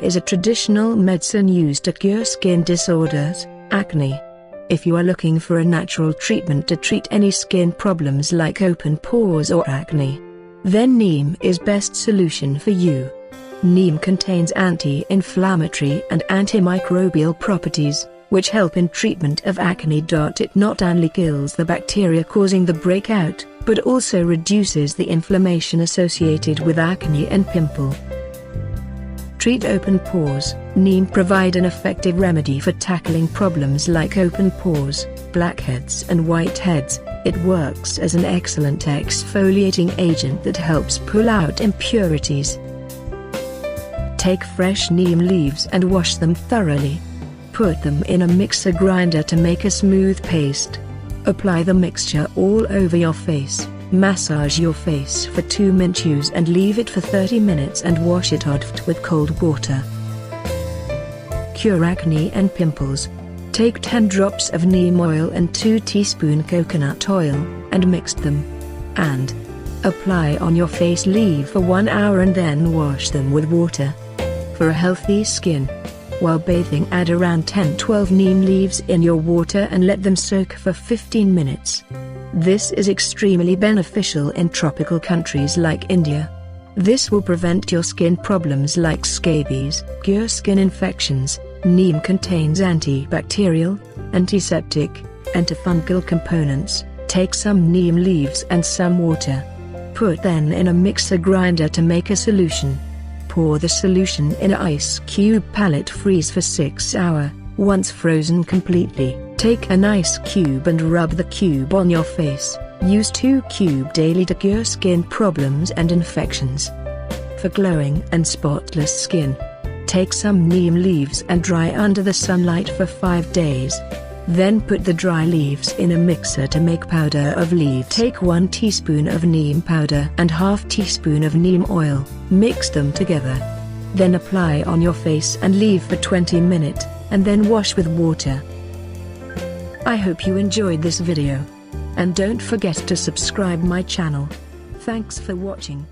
is a traditional medicine used to cure skin disorders, acne. If you are looking for a natural treatment to treat any skin problems like open pores or acne, then Neem is best solution for you. Neem contains anti-inflammatory and antimicrobial properties, which help in treatment of acne. It not only kills the bacteria causing the breakout, but also reduces the inflammation associated with acne and pimple. Treat open pores. Neem provide an effective remedy for tackling problems like open pores, blackheads and whiteheads. It works as an excellent exfoliating agent that helps pull out impurities. Take fresh neem leaves and wash them thoroughly. Put them in a mixer grinder to make a smooth paste. Apply the mixture all over your face. Massage your face for 2 minutes and leave it for 30 minutes and wash it off with cold water. Cure acne and pimples. Take 10 drops of neem oil and 2 teaspoons coconut oil, and mix them. And apply on your face. Leave for 1 hour and then wash them with water. For a healthy skin, while bathing, add around 10-12 neem leaves in your water and let them soak for 15 minutes. This is extremely beneficial in tropical countries like India. This will prevent your skin problems like scabies, cure skin infections. Neem contains antibacterial, antiseptic, antifungal components. Take some neem leaves and some water. Put them in a mixer grinder to make a solution. Pour the solution in an ice cube pallet. Freeze for 6 hours. Once frozen completely, take an ice cube and rub the cube on your face. Use 2 cubes daily to cure skin problems and infections. For glowing and spotless skin, take some neem leaves and dry under the sunlight for 5 days. Then put the dry leaves in a mixer to make powder of leaves. Take 1 teaspoon of neem powder and ½ teaspoon of neem oil. Mix them together. Then apply on your face and leave for 20 minutes, and then wash with water. I hope you enjoyed this video. And don't forget to subscribe my channel. Thanks for watching.